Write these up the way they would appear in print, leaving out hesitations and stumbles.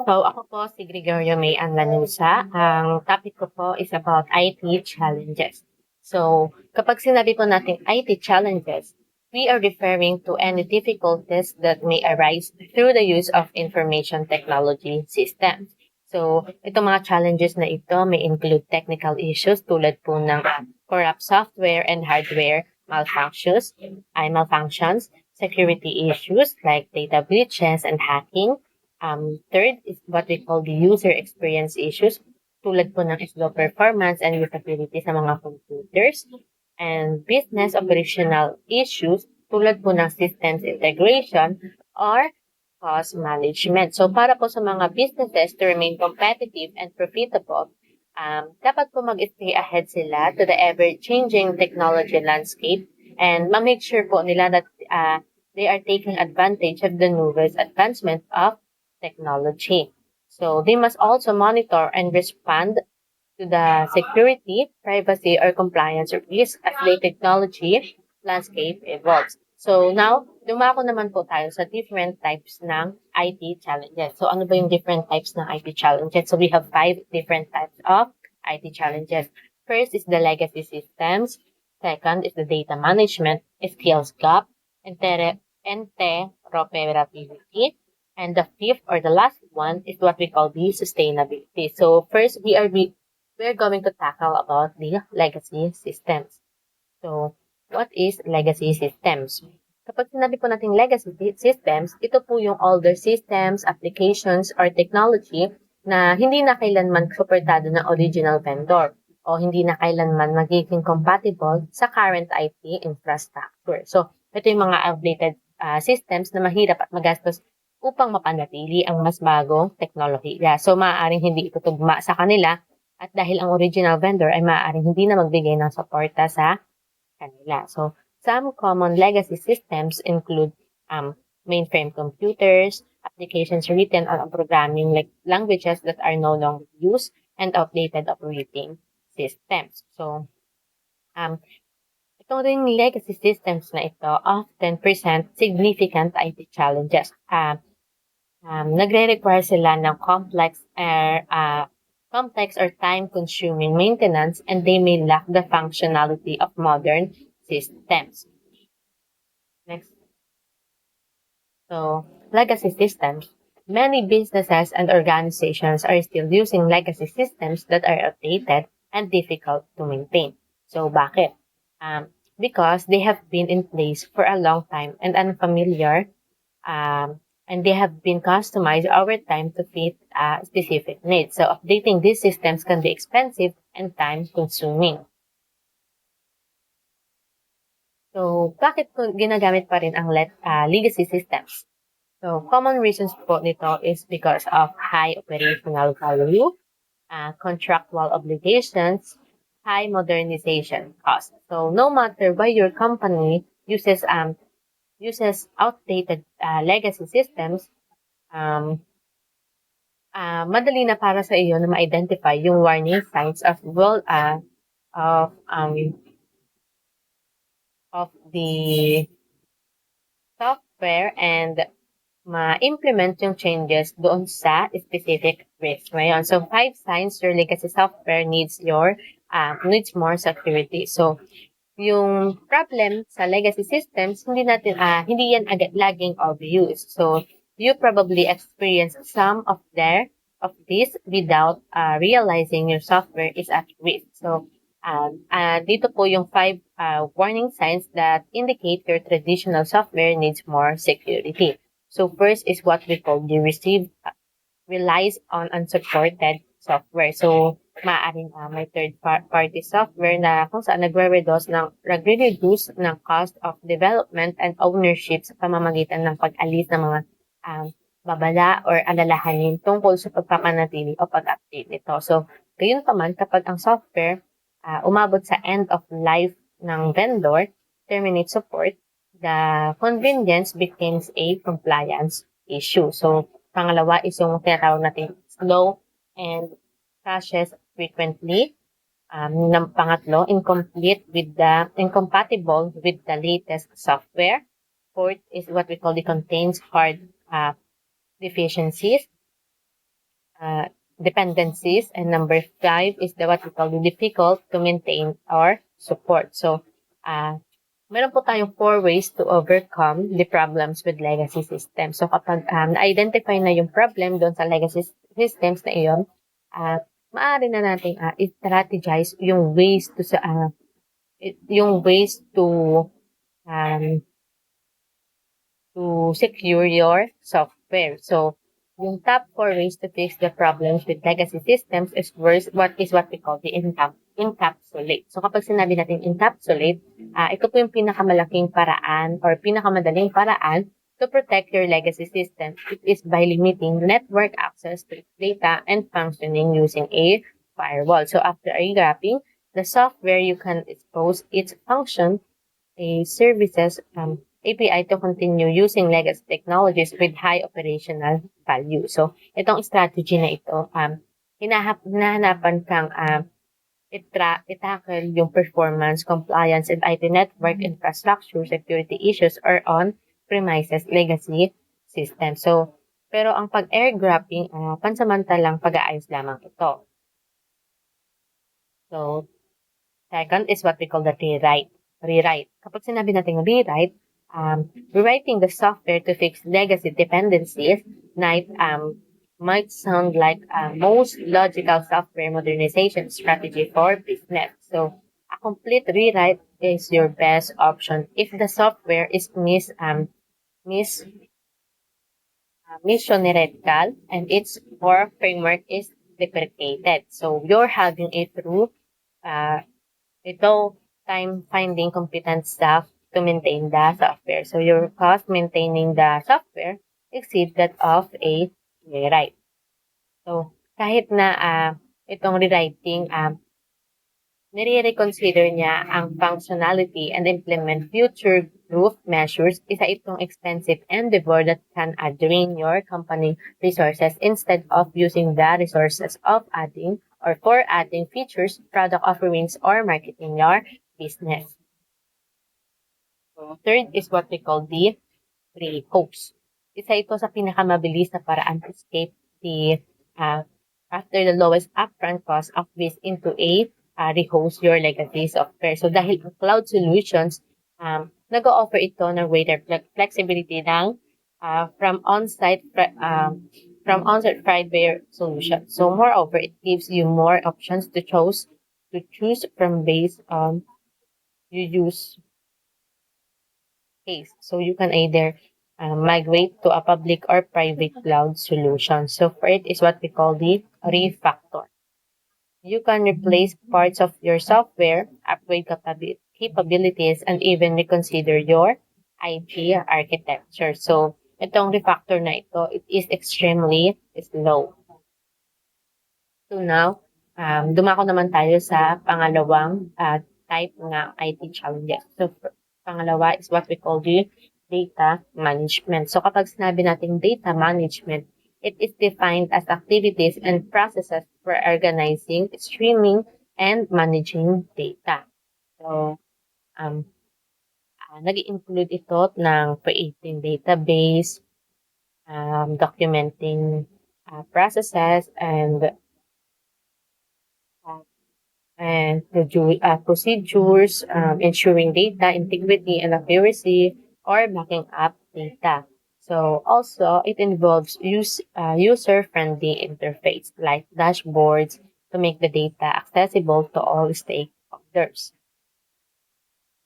So, ako po si Gregorio Mae Anne L. Ang topic ko po is about IT challenges. So, kapag sinabi po natin IT challenges, we are referring to any difficulties that may arise through the use of information technology systems. So, itong mga challenges na ito may include technical issues tulad po ng corrupt software and hardware malfunctions, security issues like data breaches and hacking. Third is what we call the user experience issues, tulad po ng slow performance and usability sa mga computers. And business operational issues, tulad po ng systems integration or cost management. So para po sa mga businesses to remain competitive and profitable, dapat po mag-stay ahead sila to the ever-changing technology landscape and ma-make sure po nila that they are taking advantage of the newest advancement of technology. So they must also monitor and respond to the security, privacy, or compliance risk as the technology landscape evolves. So now, dumako naman po tayo sa different types ng IT challenges. So ano ba yung different types ng IT challenges? So we have 5 different types of IT challenges. First is the legacy systems. Second is the data management, skills gap, interoperability. And the fifth or the last one is what we call the sustainability. So first, we're going to tackle about the legacy systems. So, what is legacy systems? Kapag sinabi po natin legacy systems, ito po yung older systems, applications, or technology na hindi na kailanman suportado ng original vendor o hindi na kailanman magiging compatible sa current IT infrastructure. So, ito yung mga outdated systems na mahirap at magastos upang mapanatili ang mas bagong teknolohiya. So, maaaring hindi ito tugma sa kanila at dahil ang original vendor ay maaaring hindi na magbigay ng suporta sa kanila. So, some common legacy systems include mainframe computers, applications written on programming like languages that are no longer used, and outdated operating systems. So, itong ring legacy systems na ito often present significant IT challenges. Nagre-require sila ng complex or time-consuming maintenance, and they may lack the functionality of modern systems. Next. So, legacy systems. Many businesses and organizations are still using legacy systems that are outdated and difficult to maintain. So, bakit? Because they have been in place for a long time and unfamiliar, and they have been customized over time to fit specific needs. So, updating these systems can be expensive and time-consuming. So, bakit po ginagamit pa rin ang legacy systems? So, common reasons po nito is because of high operational value, contractual obligations, high modernization cost. So, no matter why your company uses outdated legacy systems, madali na para sa iyo na ma-identify yung warning signs of the software and ma-implement yung changes doon sa specific risk. Ngayon, so 5 signs your legacy software needs more security. So, yung problem sa legacy systems, hindi yan agad laging obvious. So, you probably experience some of this without realizing your software is at risk. So, dito po yung 5 warning signs that indicate your traditional software needs more security. So, first is what we call relies on unsupported software. So, maaaring may third-party software na kung saan nagre-reduce ng cost of development and ownership sa pamamagitan ng pag-alis ng mga babala or alalahanin tungkol sa pagpapanatili o pag-update nito. So, gayon pa man, kapag ang software umabot sa end of life ng vendor, terminate support, the convenience becomes a compliance issue. So, pangalawa is yung tinatawag natin slow and crashes frequently. Pangatlo, incompatible with the latest software. Fourth is what we call the contains hard deficiencies. uh, dependencies. And number five is the what we call the difficult to maintain or support. So, meron po tayong four ways to overcome the problems with legacy systems. So, kapag na-identify na yung problem doon sa legacy systems na iyon, uh, maaari na natin strategize yung ways to sa yung ways um, to secure your software. So, yung top four ways to fix the problems with legacy systems is first, what we call the encapsulate. So, kapag sinabi natin encapsulate, ito po yung pinakamalaking paraan or pinakamadaling paraan to protect your legacy system. It is by limiting network access to its data and functioning using a firewall. So, after regraphing, the software you can expose its function a services API to continue using legacy technologies with high operational value. So, itong strategy na ito, hinahanapan kang itackle yung performance, compliance, and IT network infrastructure security issues or on-premises legacy system. So, pero ang pag-air grabbing, pansamantalang pag-aayos lamang ito. So, second is what we call the rewrite. Rewrite. Kapag sinabi natin rewrite, rewriting the software to fix legacy dependencies might sound like most logical software modernization strategy for business. So, a complete rewrite is your best option if the software is mis missionerical and its core framework is deprecated. So, you're having a through uh, ito, time finding competent staff to maintain the software. So your cost maintaining the software exceeds that of a rewrite. So kahit na itong rewriting, nire-reconsider niya ang functionality and implement future-proof measures, isa itong expensive endeavor that can drain your company resources instead of using the resources of adding or for adding features, product offerings, or marketing your business. So, third is what we call the pre-host. Isa ito sa pinakamabilis na paraan to escape the uh, after the lowest upfront cost of this into a rehost your legacy software. So dahil ang cloud solutions, nag-o-offer ito ng greater flexibility ng from on-site hardware solution. So moreover, it gives you more options to choose from based on you use case. So you can either migrate to a public or private cloud solution. So for it is what we call the refactor. You can replace parts of your software, upgrade capabilities, and even reconsider your IT architecture. So itong refactor na ito, it is extremely slow. So now, dumako naman tayo sa pangalawang type ng IT challenges. So, pangalawa is what we call the data management. So, kapag sinabi natin data management, it is defined as activities and processes for organizing, streaming, and managing data. So, nag-include ito ng creating database, documenting processes, and procedures, ensuring data integrity and accuracy, or backing up data. So also, it involves user-friendly interface like dashboards to make the data accessible to all stakeholders.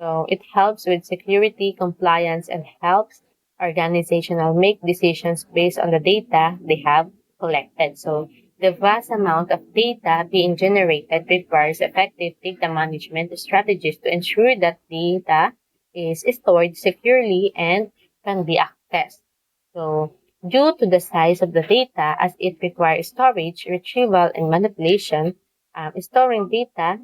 So it helps with security, compliance, and helps organizational make decisions based on the data they have collected. So the vast amount of data being generated requires effective data management strategies to ensure that data is stored securely and can be accessed. So due to the size of the data as it requires storage, retrieval, and manipulation, storing data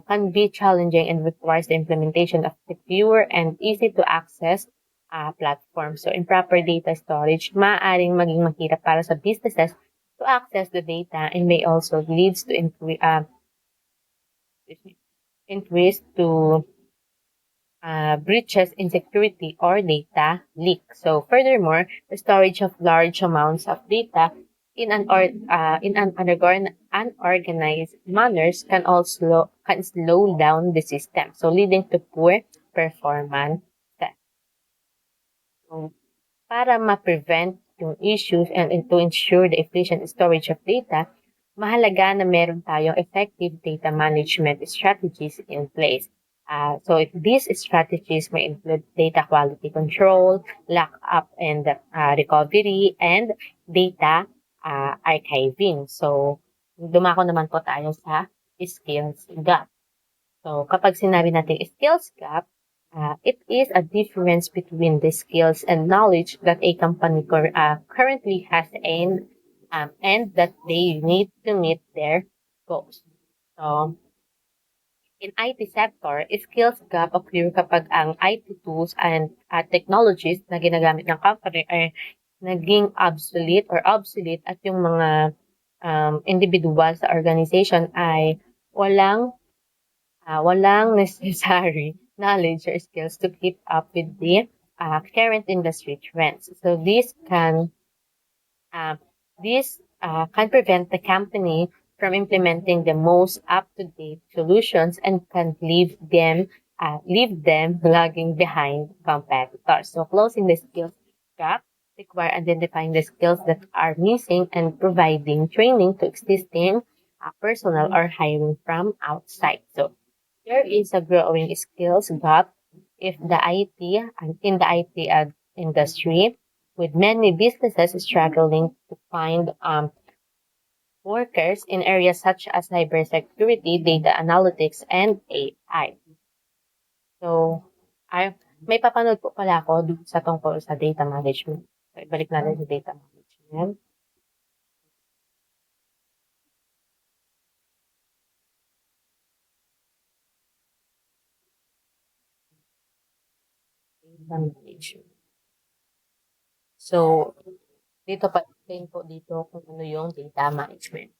can be challenging and requires the implementation of secure and easy to access platforms. So improper data storage, maaaring maging mahirap para sa businesses to access the data and may also leads to increase to breaches in security or data leak. So furthermore, the storage of large amounts of data unorganized manners can slow down the system, so leading to poor performance. So, para ma-prevent yung issues and to ensure the efficient storage of data, mahalaga na meron tayong effective data management strategies in place. So these strategies may include data quality control, lockup and recovery, and data archiving. So, dumako naman po tayo sa skills gap. So, kapag sinabi natin skills gap, it is a difference between the skills and knowledge that a company currently has and that they need to meet their goals. So, in IT sector, skills gap occur kapag ang IT tools and technologies na ginagamit ng company ay naging obsolete at yung mga individual sa organization ay walang necessary knowledge or skills to keep up with the current industry trends. So uh, this can prevent the company from implementing the most up-to-date solutions and can leave them lagging behind competitors. So closing the skills gap require identifying the skills that are missing and providing training to existing personnel or hiring from outside. So there is a growing skills gap if the IT and in the IT industry, with many businesses struggling to find workers in areas such as cybersecurity, data analytics, and AI. So, may papanood po pala ako dun sa tungkol sa data management. So, ibalik natin sa data management. Data management. So, dito pa explain po dito kung ano yung data management.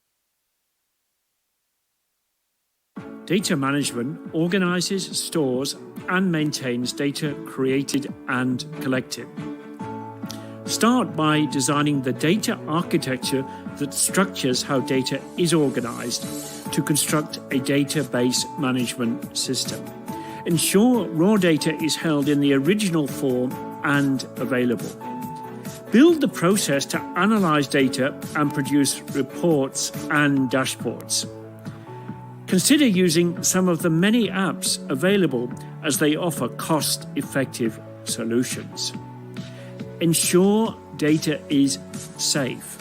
Data management organizes, stores, and maintains data created and collected. Start by designing the data architecture that structures how data is organized to construct a database management system. Ensure raw data is held in the original form and available. Build the process to analyze data and produce reports and dashboards. Consider using some of the many apps available as they offer cost-effective solutions. Ensure data is safe.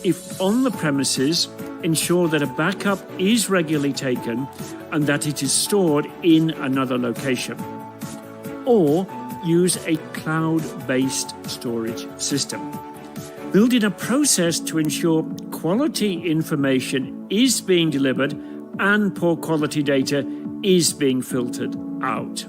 If on the premises, ensure that a backup is regularly taken and that it is stored in another location. Or use a cloud-based storage system. Build in a process to ensure quality information is being delivered and poor quality data is being filtered out.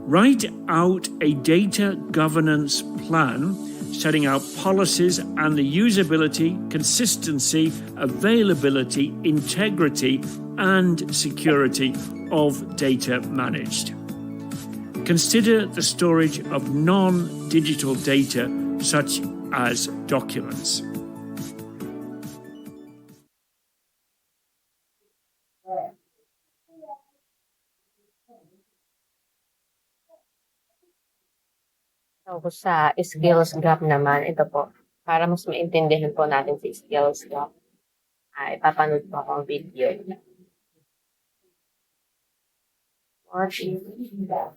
Write out a data governance plan setting out policies and the usability, consistency, availability, integrity, and security of data managed. Consider the storage of non-digital data such as documents. So, sa skills gap naman, ito po, para mas maintindihan po natin si skills gap, ipapanood po akong video. What is that?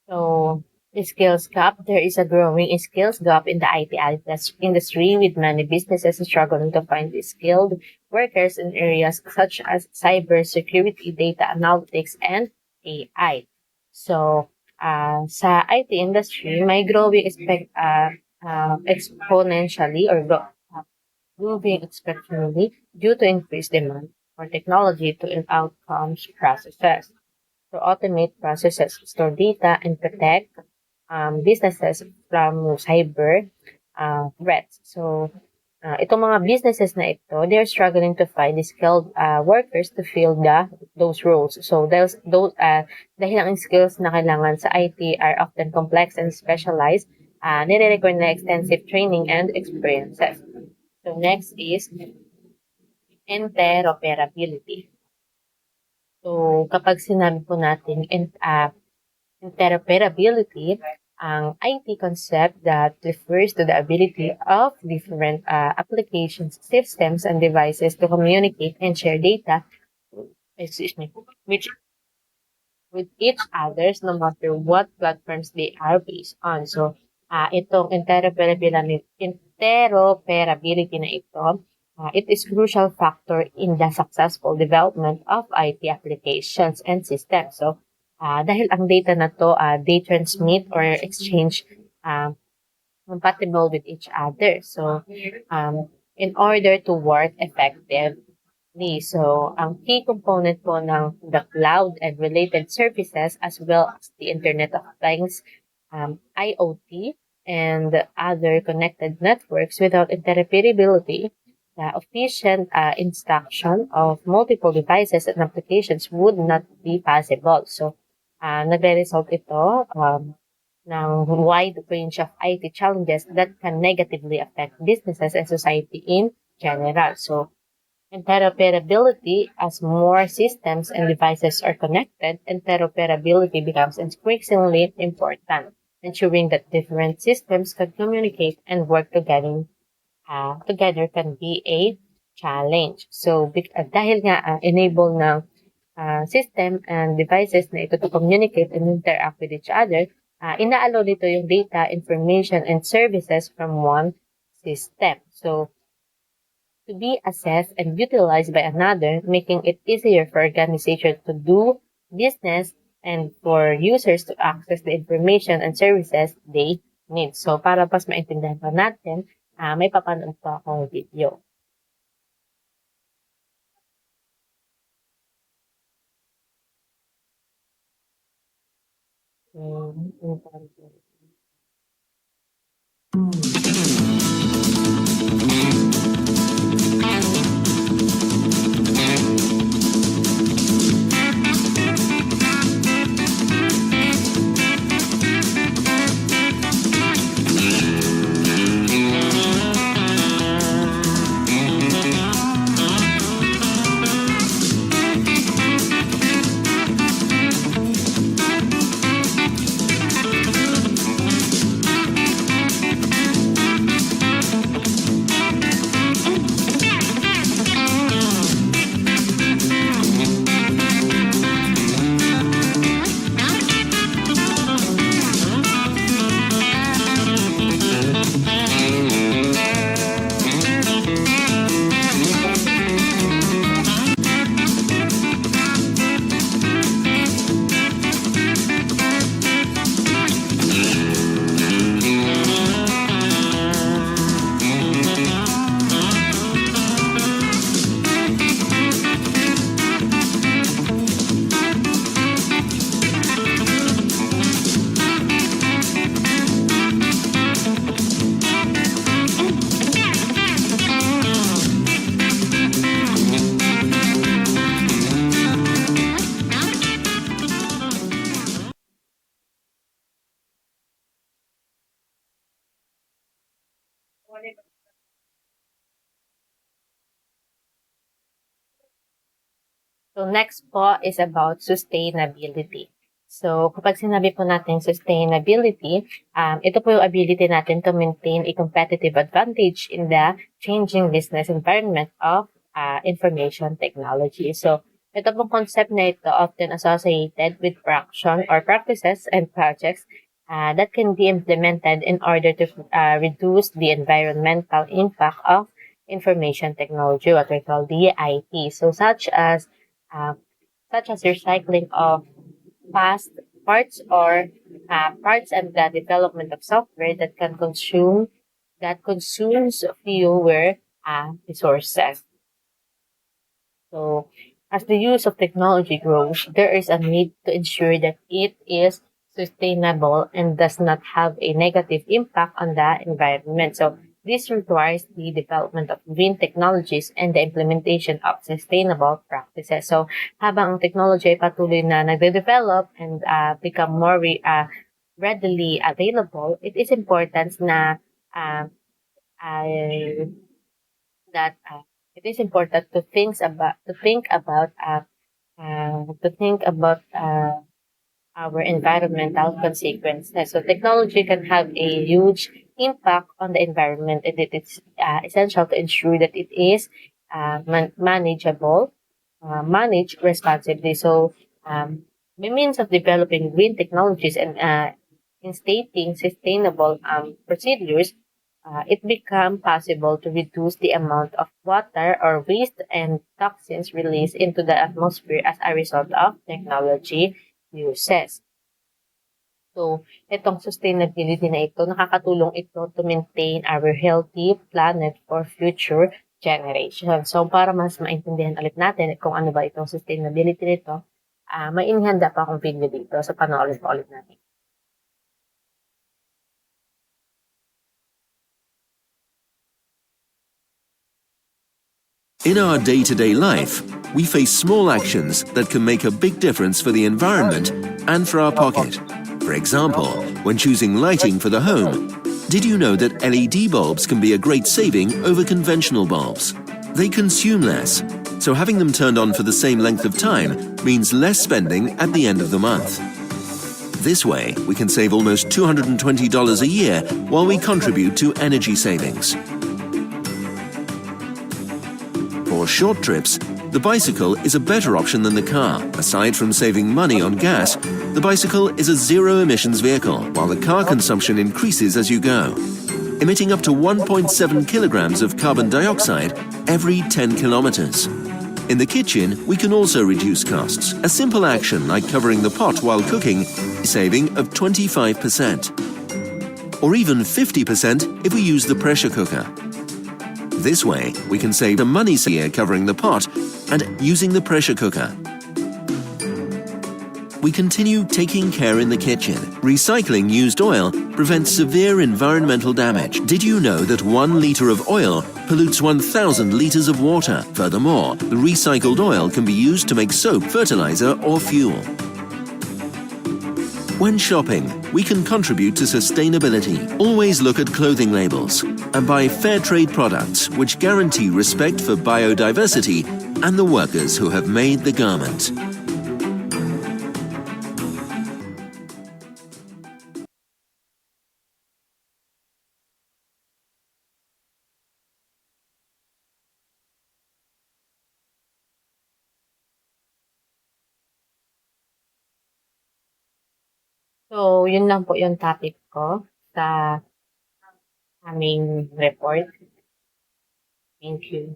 So, the skills gap, there is a growing skills gap in the IT industry, with many businesses struggling to find skilled workers in areas such as cybersecurity, data analytics, and AI. So, sa IT industry, may growing exponentially growing exponentially due to increased demand for technology to outcomes processes, to automate processes, store data, and protect businesses from cyber threats. So, itong mga businesses na ito, they're struggling to find skilled workers to fill those roles. So, dahil ang skills na kailangan sa IT are often complex and specialized, nire-require na extensive training and experiences. So, next is interoperability. So, kapag sinabi po natin interoperability, ang IT concept that refers to the ability of different applications, systems, and devices to communicate and share data, excuse me, which with each others no matter what platforms they are based on. So, itong interoperability na ito, it is crucial factor in the successful development of IT applications and systems. So, dahil ang data na to, they transmit or exchange compatible with each other. So, in order to work effectively, so ang key component po ng the cloud and related services, as well as the Internet of Things, IoT, and other connected networks, without interoperability, the efficient instruction of multiple devices and applications would not be possible. So, nagre-result ito ng wide range of IT challenges that can negatively affect businesses and society in general. So, interoperability, as more systems and devices are connected, interoperability becomes increasingly important, ensuring that different systems can communicate and work together can be a challenge. So, dahil nga enable ng system and devices na ito to communicate and interact with each other, inaalaw nito yung data, information, and services from one system. So, to be assessed and utilized by another, making it easier for organizations to do business and for users to access the information and services they need. So, para mas maintindihan pa natin, may papanood pa akong video. Mm, So, next po is about sustainability. So, kapag sinabi po natin sustainability, ito po yung ability natin to maintain a competitive advantage in the changing business environment of information technology. So, Ito pong concept na ito often associated with fraction or practices and projects that can be implemented in order to reduce the environmental impact of information technology, what we call DIT. So uh, such as recycling of past parts or parts and the development of software that consumes fewer resources. So, as the use of technology grows, there is a need to ensure that it is sustainable and does not have a negative impact on the environment. So, this requires the development of green technologies and the implementation of sustainable practices. So, habang ang technology ay patuloy na nagde-develop and become more readily available, it is important na uh, uh, that it is important to think about our environmental consequences. So technology can have a huge impact on the environment, and it is essential to ensure that it is managed responsibly. So by means of developing green technologies and instating sustainable procedures, it become possible to reduce the amount of water or waste and toxins released into the atmosphere as a result of technology uses. So, itong sustainability na ito, nakakatulong ito to maintain our healthy planet for future generations. So, para mas maintindihan ulit natin kung ano ba itong sustainability nito, may inihanda pa akong video dito. So, panoorin pa ulit natin. In our day-to-day life, we face small actions that can make a big difference for the environment and for our pocket. For example, when choosing lighting for the home, did you know that LED bulbs can be a great saving over conventional bulbs? They consume less, so having them turned on for the same length of time means less spending at the end of the month. This way, we can save almost $220 a year while we contribute to energy savings. For short trips, the bicycle is a better option than the car. Aside from saving money on gas, the bicycle is a zero-emissions vehicle, while the car consumption increases as you go, emitting up to 1.7 kilograms of carbon dioxide every 10 kilometers. In the kitchen, we can also reduce costs. A simple action like covering the pot while cooking is a saving of 25%, or even 50% if we use the pressure cooker. This way, we can save the money here covering the pot and using the pressure cooker. We continue taking care in the kitchen. Recycling used oil prevents severe environmental damage. Did you know that 1 liter of oil pollutes 1,000 liters of water? Furthermore, the recycled oil can be used to make soap, fertilizer, or fuel. When shopping, we can contribute to sustainability. Always look at clothing labels and buy fair trade products which guarantee respect for biodiversity and the workers who have made the garment. So, yun lang po yung topic ko sa aming report. Thank you.